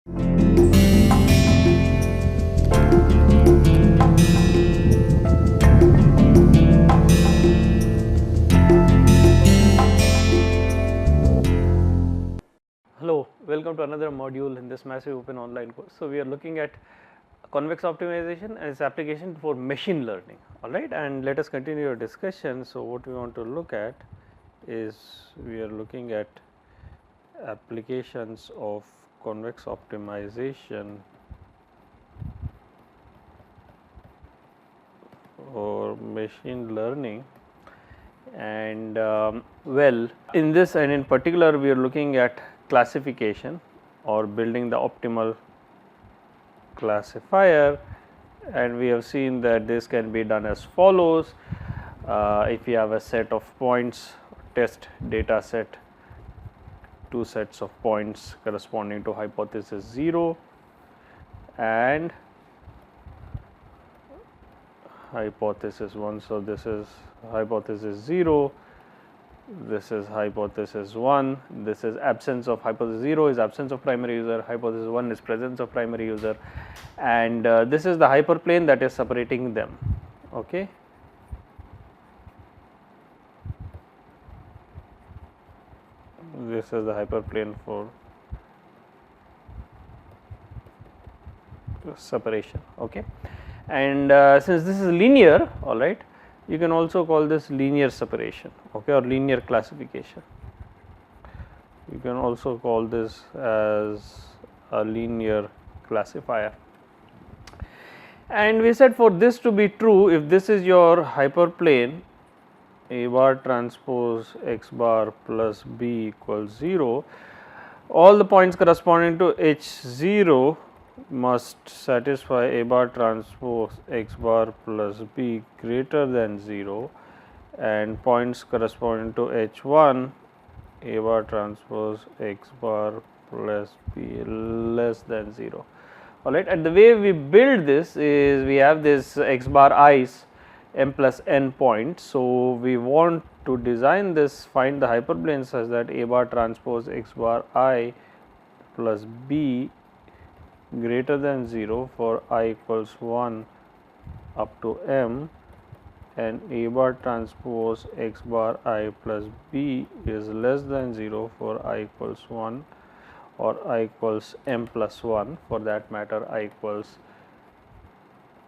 Hello, welcome to another module in this massive open online course. So, we are looking at convex optimization and its application for machine learning, alright, and let us continue our discussion. So, what we want to look at is we are looking at applications of convex optimization for machine learning, and well, in this and in particular we are looking at classification or building the optimal classifier, and we have seen that this can be done as follows. If you have a set of points, test data set, two sets of points corresponding to hypothesis 0 and hypothesis 1. So, this is hypothesis 0, this is hypothesis 1, this is absence of hypothesis 0 is absence of primary user, hypothesis 1 is presence of primary user, and this is the hyperplane that is separating them. Okay. This is the hyperplane for separation. Okay. And since this is linear, alright, you can also call this linear separation, okay, or linear classification. You can also call this as a linear classifier. And we said for this to be true, if this is your hyperplane A bar transpose x bar plus b equals 0, all the points corresponding to H0 must satisfy A bar transpose x bar plus b greater than 0, and points corresponding to H1 A bar transpose x bar plus b less than 0. Alright, and the way we build this is we have this x bar i's m plus n points. So, we want to design this, find the hyperplane such that A bar transpose x bar I plus b greater than 0 for I equals 1 up to m, and A bar transpose x bar I plus b is less than 0 for I equals 1 or I equals m plus 1, for that matter I equals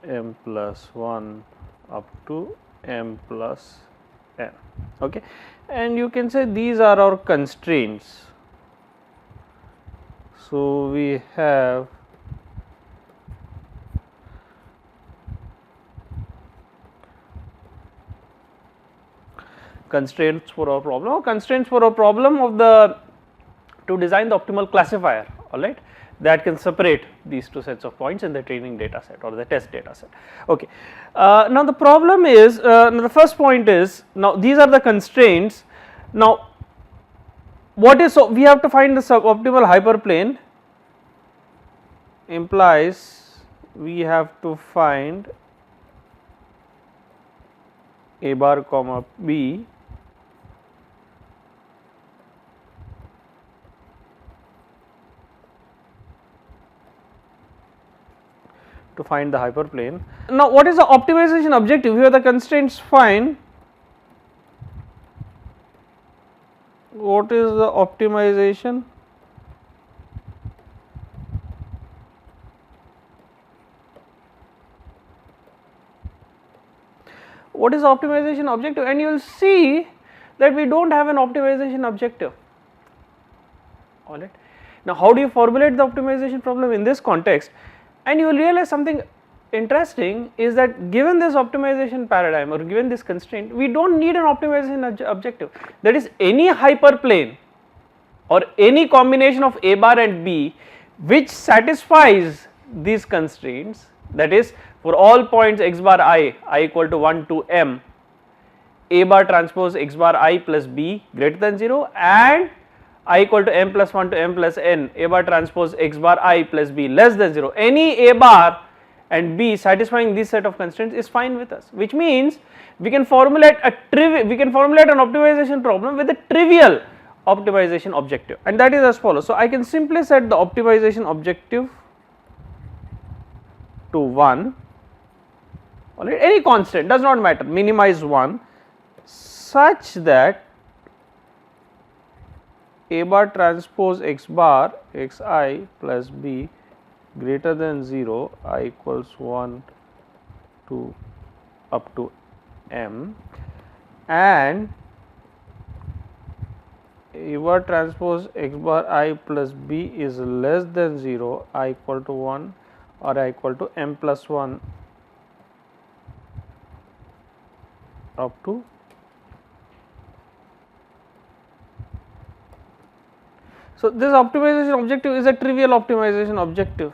m plus 1 up to m plus n. Okay. And you can say these are our constraints. So, we have constraints for our problem, or constraints for our problem of the to design the optimal classifier, alright, that can separate these two sets of points in the training data set or the test data set. Okay. Now, the problem is the first point is, now these are the constraints. Now, what is, so we have to find the suboptimal hyperplane, implies we have to find A bar comma b to find the hyperplane. Now, what is the optimization objective? Here the constraints fine. What is the optimization? What is the optimization objective? And you will see that we do not have an optimization objective. Alright. Now, how do you formulate the optimization problem in this context? And you will realize something interesting is that given this optimization paradigm or given this constraint, we do not need an optimization objective. That is, any hyperplane or any combination of A bar and B which satisfies these constraints, that is, for all points x bar I equal to 1 to m, A bar transpose x bar I plus b greater than 0, and I equal to m plus 1 to m plus n, A bar transpose x bar I plus b less than 0, any A bar and b satisfying this set of constraints is fine with us, which means we can formulate an optimization problem with a trivial optimization objective, and that is as follows. So, I can simply set the optimization objective to 1, alright, any constant does not matter, minimize 1 such that A bar transpose x bar x I plus b greater than 0, I equals 1 to up to m, and A bar transpose x bar I plus b is less than 0, I equal to 1 or I equal to m plus 1 up to . So, this optimization objective is a trivial optimization objective.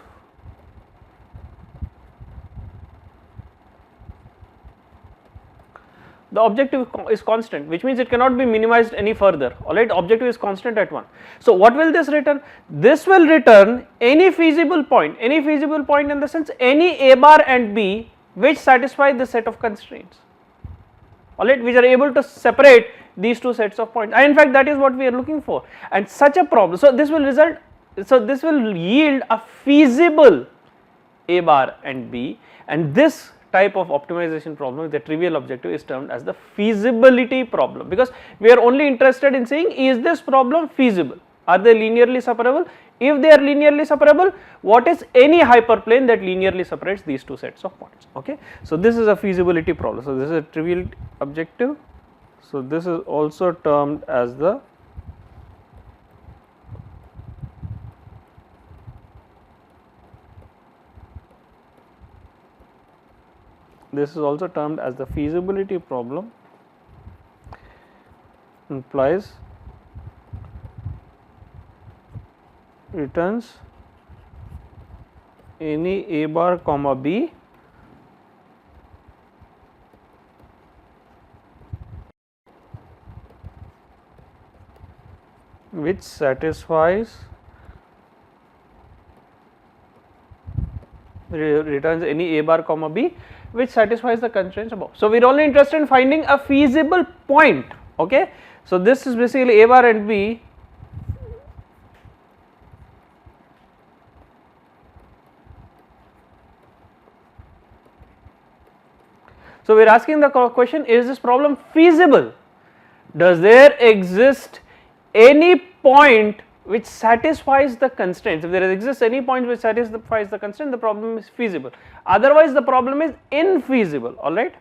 The objective is constant, which means it cannot be minimized any further, alright, objective is constant at 1. So, what will this return? This will return any feasible point in the sense any A bar and b which satisfy the set of constraints, alright, which are able to separate these two sets of points, and in fact that is what we are looking for, and such a problem. So, this will result, so this will yield a feasible A bar and b, and this type of optimization problem with a trivial objective is termed as the feasibility problem, because we are only interested in saying is this problem feasible, are they linearly separable. If they are linearly separable, what is any hyperplane that linearly separates these two sets of points, okay. So, this is a feasibility problem. So, this is a trivial objective. So, this is also termed as the feasibility problem, implies returns any A bar comma b which satisfies returns any A bar comma b which satisfies the constraints above. So, we are only interested in finding a feasible point, okay. So, this is basically A bar and b So, we are asking the question, is this problem feasible? Does there exist any point which satisfies the constraints? If there exists any point which satisfies the constraint, the problem is feasible, otherwise the problem is infeasible, alright.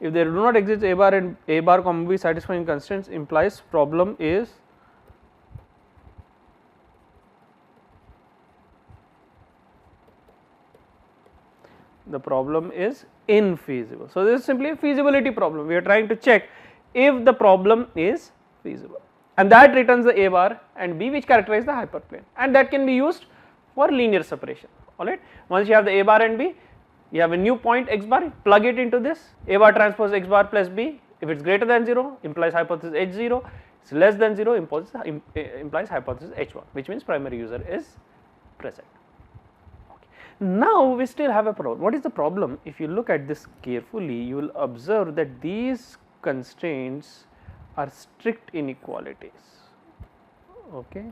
If there do not exist A bar and A bar comma b satisfying constraints, implies problem is infeasible. So, this is simply a feasibility problem. We are trying to check if the problem is feasible, and that returns the A bar and b which characterize the hyperplane, and that can be used for linear separation, alright. Once you have the A bar and b, you have a new point x bar, plug it into this, A bar transpose x bar plus b, if it is greater than 0 implies hypothesis h0, it is less than 0 implies hypothesis h1, which means primary user is present. Okay. Now, we still have a problem. What is the problem? If you look at this carefully, you will observe that these constraints are strict inequalities, okay.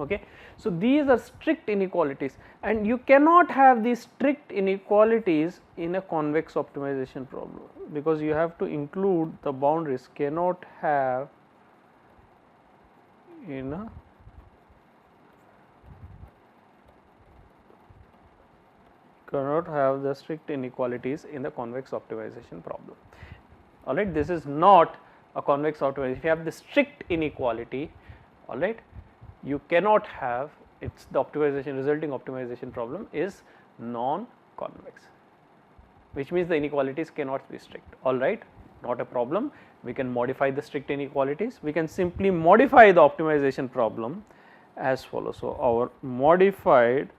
Okay. So, these are strict inequalities, and you cannot have these strict inequalities in a convex optimization problem, because you have to include the boundaries, cannot have in a cannot have the strict inequalities in the convex optimization problem, alright. This is not a convex optimization. If you have the strict inequality, alright, you cannot have, it's the optimization, resulting optimization problem is non-convex, which means the inequalities cannot be strict, alright. not a problem. We can modify the strict inequalities. We can simply modify the optimization problem as follows. So, our modified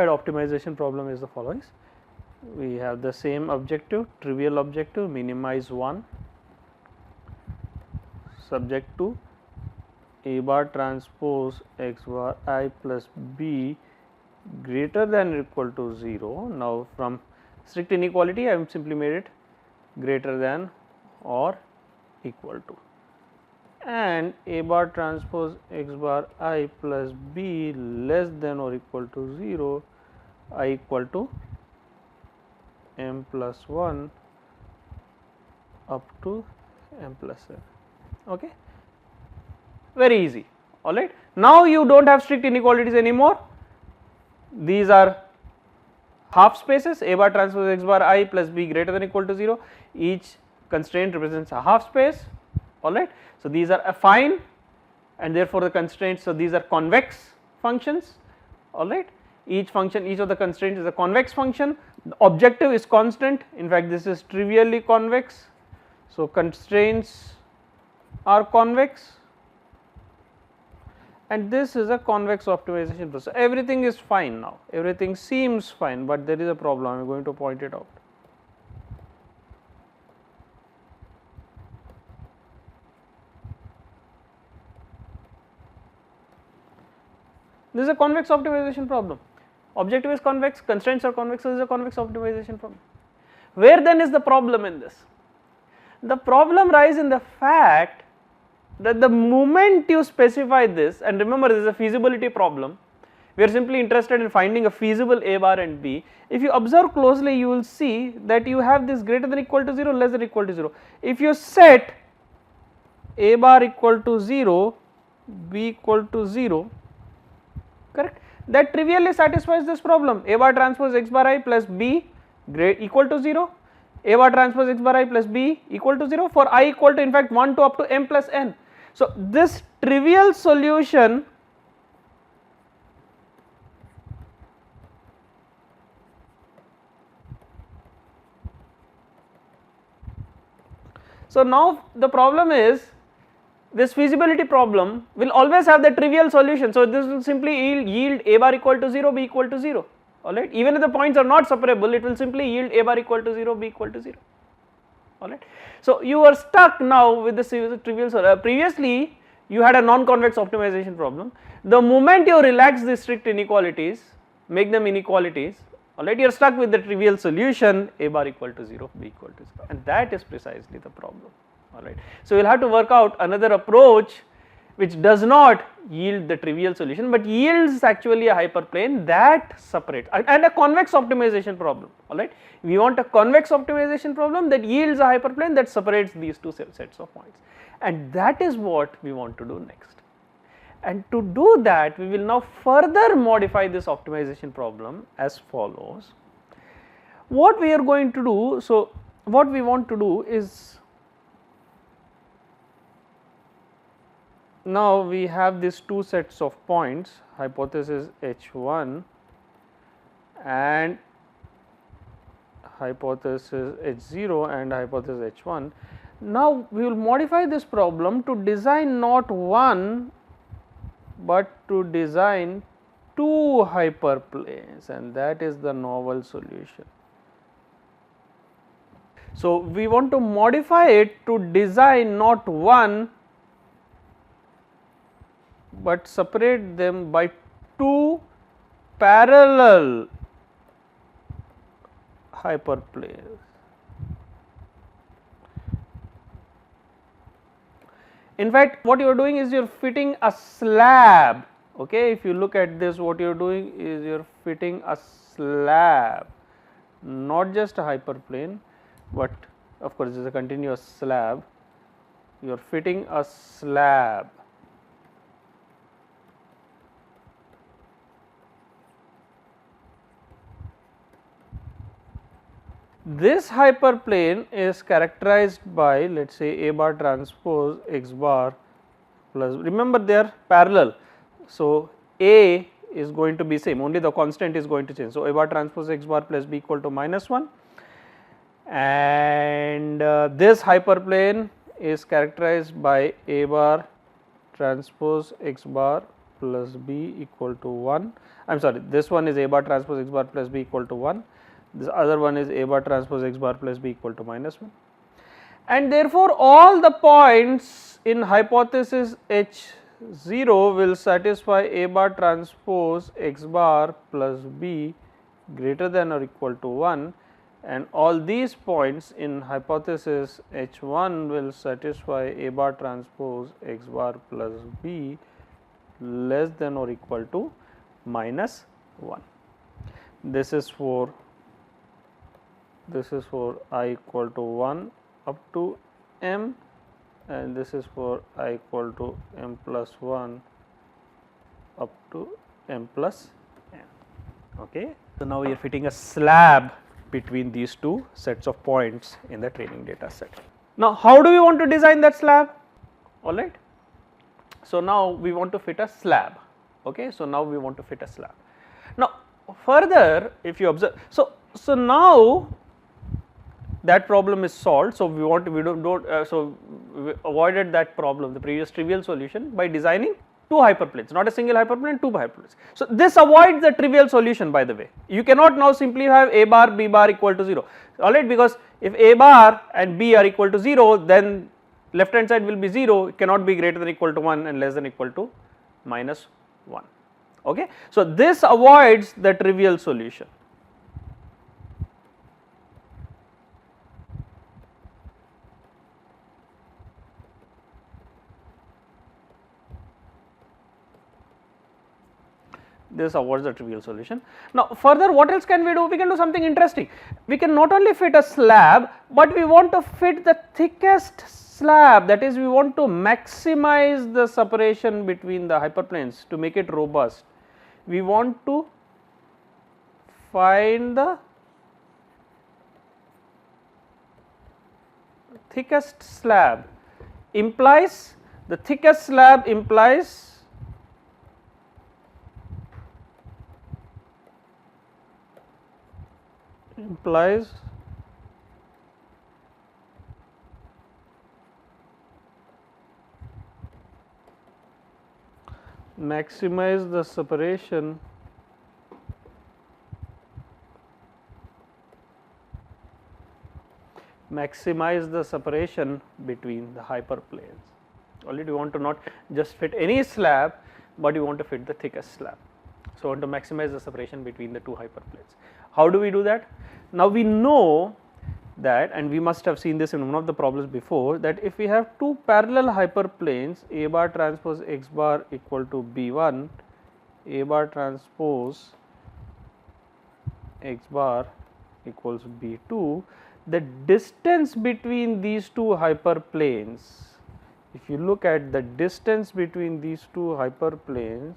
optimization problem is the following. We have the same objective, trivial objective, minimize 1, subject to A bar transpose x bar I plus b greater than or equal to 0. Now, from strict inequality I have simply made it greater than or equal to, and A bar transpose x bar I plus b less than or equal to 0, I equal to m plus 1 up to m plus n. Okay. Very easy, alright. Now, you do not have strict inequalities anymore. These are half spaces, A bar transpose x bar I plus b greater than or equal to 0, each constraint represents a half space, alright. So, these are affine and therefore, the constraints, so these are convex functions, alright. Each function, each of the constraints is a convex function, the objective is constant, in fact this is trivially convex. So, constraints are convex and this is a convex optimization process. Everything is fine now, everything seems fine, but there is a problem, I am going to point it out. This is a convex optimization problem. Objective is convex, constraints are convex, so this is a convex optimization problem. Where then is the problem in this? The problem lies in the fact that the moment you specify this, and remember this is a feasibility problem, we are simply interested in finding a feasible A bar and B. If you observe closely, you will see that you have this greater than or equal to 0, less than or equal to 0. If you set A bar equal to 0, B equal to 0, correct, that trivially satisfies this problem. A bar transpose x bar I plus b equal to 0, A bar transpose x bar I plus b equal to 0 for I equal to in fact 1 to up to m plus n. So, this trivial solution so now the problem is this feasibility problem will always have the trivial solution. So, this will simply yield A bar equal to 0, B equal to 0, alright. Even if the points are not separable, it will simply yield A bar equal to 0, B equal to 0, alright. So, you are stuck now with the trivial solution. Previously, you had a non-convex optimization problem. The moment you relax the strict inequalities, make them inequalities, alright, you are stuck with the trivial solution A bar equal to 0, B equal to 0, and that is precisely the problem. Alright. So, we will have to work out another approach which does not yield the trivial solution, but yields actually a hyperplane that separates, and a convex optimization problem, alright. We want a convex optimization problem that yields a hyperplane that separates these two sets of points, and that is what we want to do next. And to do that, we will now further modify this optimization problem as follows. What we are going to do, so what we want to do is, now we have these two sets of points, hypothesis H1 and hypothesis H0 and hypothesis H1. Now, we will modify this problem to design not one, but to design two hyperplanes, and that is the novel solution. So, we want to modify it to design not one, but separate them by two parallel hyperplanes. In fact, what you are doing is you are fitting a slab, okay. If you look at this, what you are doing is you are fitting a slab, not just a hyperplane, but of course, this is a continuous slab, you are fitting a slab. this hyperplane is characterized by, let us say, A bar transpose x bar plus, remember they are parallel. So, A is going to be same, only the constant is going to change. So, A bar transpose x bar plus b equal to -1, and this hyperplane is characterized by A bar transpose x bar plus b equal to 1. I am sorry, this one is A bar transpose x bar plus b equal to 1. This other one is A bar transpose x bar plus b equal to -1, and therefore, all the points in hypothesis H0 will satisfy A bar transpose x bar plus b greater than or equal to 1, and all these points in hypothesis H1 will satisfy A bar transpose x bar plus b less than or equal to -1. This is for I equal to 1 up to m, and this is for I equal to m plus 1 up to m plus n. Okay. So, now we are fitting a slab between these two sets of points in the training data set. Now, how do we want to design that slab? All right. So, now we want to fit a slab. Okay. So, now we want to fit a slab. Now, further if you observe, so now that problem is solved. So, we avoided that problem, the previous trivial solution, by designing two hyperplanes, not a single hyperplane, two hyperplanes. So, this avoids the trivial solution, by the way. You cannot now simply have A bar b bar equal to 0, alright, because if A bar and b are equal to 0, then left hand side will be 0, it cannot be greater than or equal to 1 and less than or equal to -1. Okay. So, this avoids the trivial solution. This avoids the trivial solution. Now, further what else can we do? We can do something interesting. We can not only fit a slab, but we want to fit the thickest slab, that is, we want to maximize the separation between the hyperplanes to make it robust. We want to find the thickest slab, implies the thickest slab implies maximize the separation between the hyperplanes. Already we want to not just fit any slab, but you want to fit the thickest slab. So, want to maximize the separation between the two hyperplanes. How do we do that? Now, we know that, and we must have seen this in one of the problems before, that if we have two parallel hyperplanes, A bar transpose x bar equal to b1, A bar transpose x bar equals b2, the distance between these two hyperplanes, if you look at the distance between these two hyperplanes,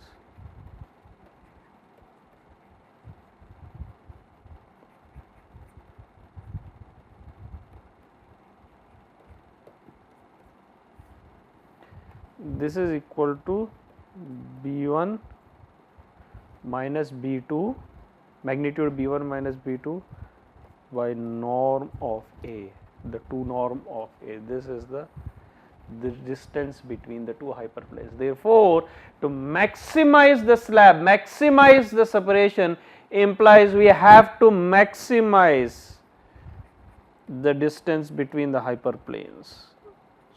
this is equal to b1 minus b2, magnitude b1 minus b2 by norm of A, the 2 norm of A. This is the distance between the two hyperplanes. Therefore, to maximize the slab, maximize the separation implies we have to maximize the distance between the hyperplanes.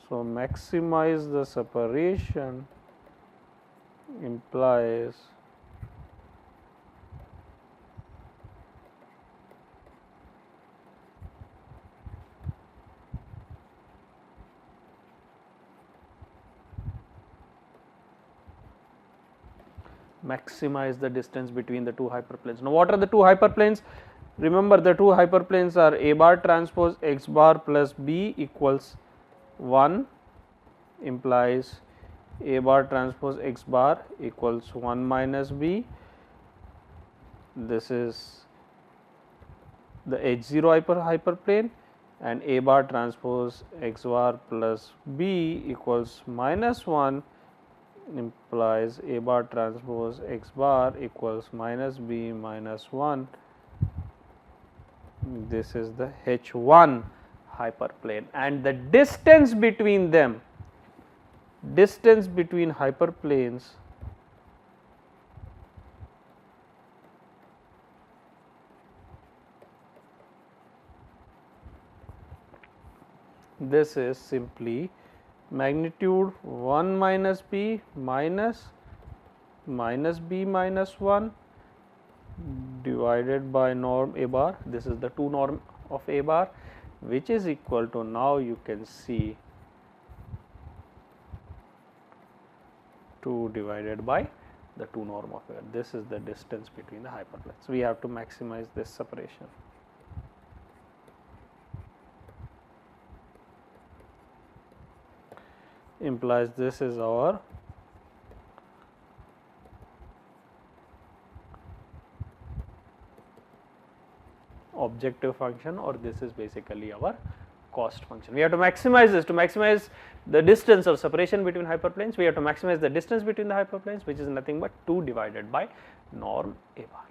So, maximize the separation implies maximize the distance between the two hyperplanes. Now, what are the two hyperplanes? Remember, the two hyperplanes are A bar transpose x bar plus b equals 1, implies A bar transpose x bar equals 1 minus b. This is the H0 hyperplane, and A bar transpose x bar plus b equals -1 implies A bar transpose x bar equals -b -1. This is the H1 hyperplane, and the distance between them, distance between hyperplanes this is simply magnitude 1 minus b minus b minus 1 divided by norm A bar. This is the 2 norm of A bar, which is equal to, now you can see, 2 divided by the 2 norm of A bar. This is the distance between the hyperplanes. We have to maximize this separation. Implies this is our objective function, or this is basically our cost function. We have to maximize this. To maximize the distance or separation between hyperplanes, we have to maximize the distance between the hyperplanes, which is nothing but 2 divided by norm A bar.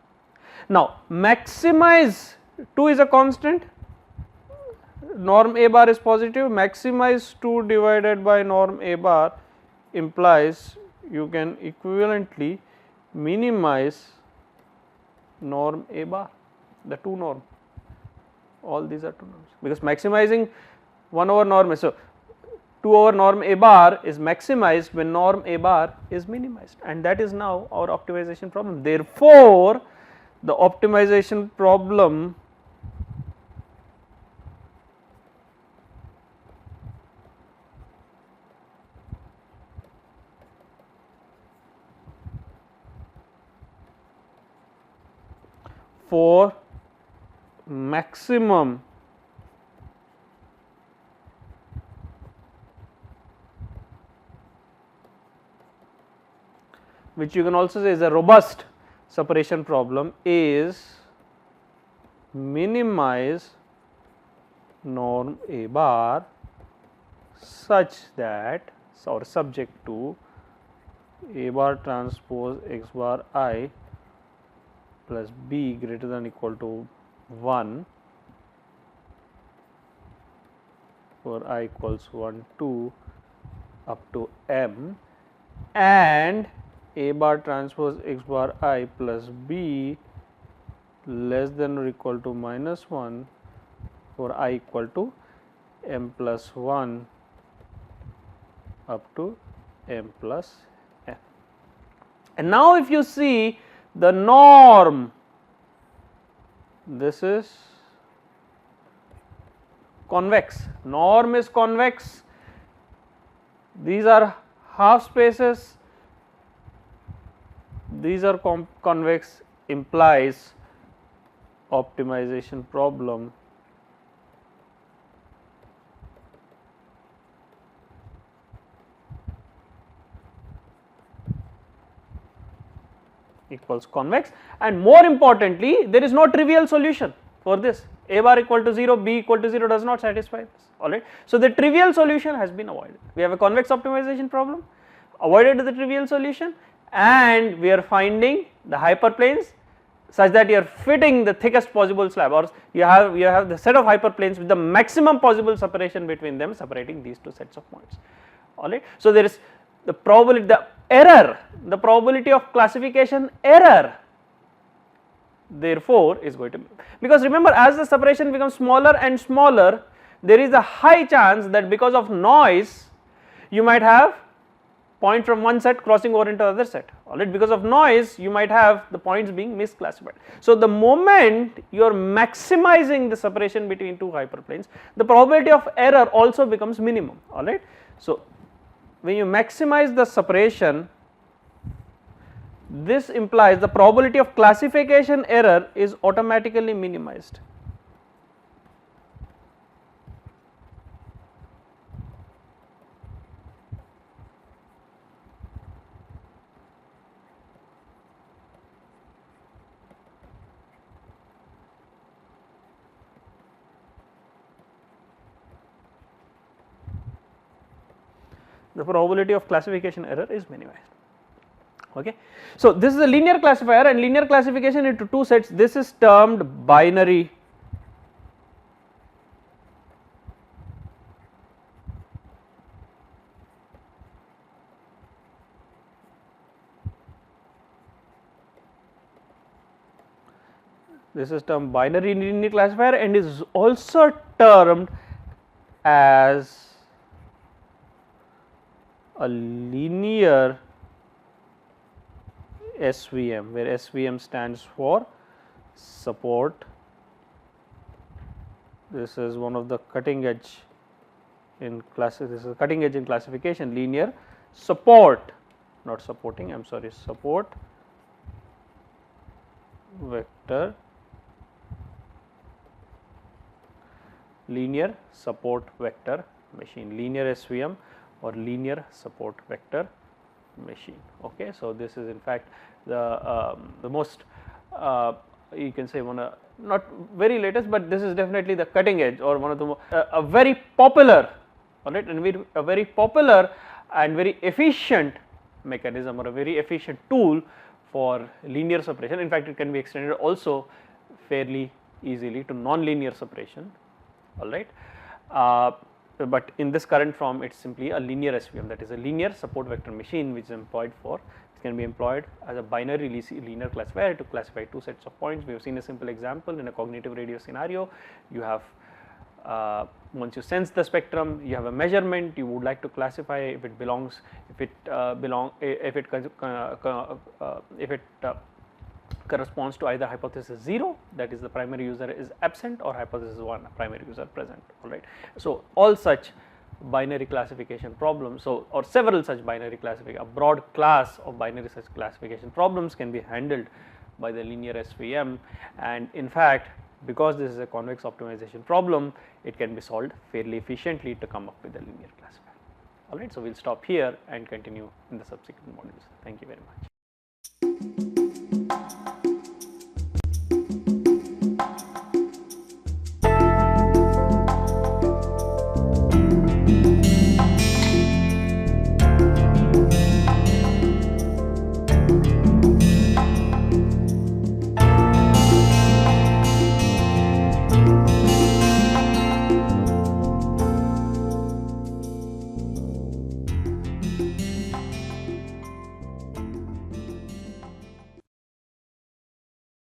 Now, maximize, 2 is a constant, norm A bar is positive, maximize 2 divided by norm A bar implies you can equivalently minimize norm A bar, the 2 norm. All these are 2 norms, because maximizing 1 over norm is, so 2 over norm A bar is maximized when norm A bar is minimized, and that is now our optimization problem. Therefore, the optimization problem for maximum which you can also say is a robust separation problem is minimize norm A bar such that, or subject to, A bar transpose x bar I plus b greater than equal to 1 for I equals 1 2 up to m, and A bar transpose x bar I plus b less than or equal to -1 for I equal to m plus 1 up to m plus n. And now if you see the norm, this is convex, norm is convex, these are half spaces, these are convex, implies optimization problem equals convex, and more importantly there is no trivial solution for this. A bar equal to 0, b equal to 0 does not satisfy this, alright. So, the trivial solution has been avoided. We have a convex optimization problem, avoided the trivial solution, and we are finding the hyperplanes such that you are fitting the thickest possible slab, or you have the set of hyperplanes with the maximum possible separation between them, separating these 2 sets of points, alright. So, there is the probability, the error, the probability of classification error therefore is going to be, because remember, as the separation becomes smaller and smaller, there is a high chance that because of noise you might have point from one set crossing over into the other set, alright. Because of noise you might have the points being misclassified. So, the moment you are maximizing the separation between 2 hyperplanes, the probability of error also becomes minimum, alright. So, when you maximize the separation, this implies the probability of classification error is automatically minimized. the probability of classification error is minimized. Okay. So, this is a linear classifier, and linear classification into two sets. This is termed binary linear classifier, and is also termed as a linear SVM, where SVM stands for support. This is one of the cutting edge in classification, linear support, not supporting, I am sorry, support vector, linear support vector machine, linear SVM or linear support vector machine. Okay. So, this is in fact the most you can say one not very latest, but this is definitely the cutting edge or one of the a very popular, alright, and a very popular and very efficient mechanism or a very efficient tool for linear separation. In fact, it can be extended also fairly easily to non-linear separation, alright. But in this current form, it is simply a linear SVM, that is a linear support vector machine, which is employed for, it can be employed as a binary linear classifier to classify two sets of points. We have seen a simple example in a cognitive radio scenario. You have once you sense the spectrum, you have a measurement, you would like to classify if it belongs, if it corresponds to either hypothesis 0, that is the primary user is absent, or hypothesis 1, primary user present, alright. So, all such binary classification problems, so or several such binary classification, a broad class of binary such classification problems can be handled by the linear SVM, and in fact, because this is a convex optimization problem, it can be solved fairly efficiently to come up with a linear classifier, alright. So, we will stop here and continue in the subsequent modules. Thank you very much.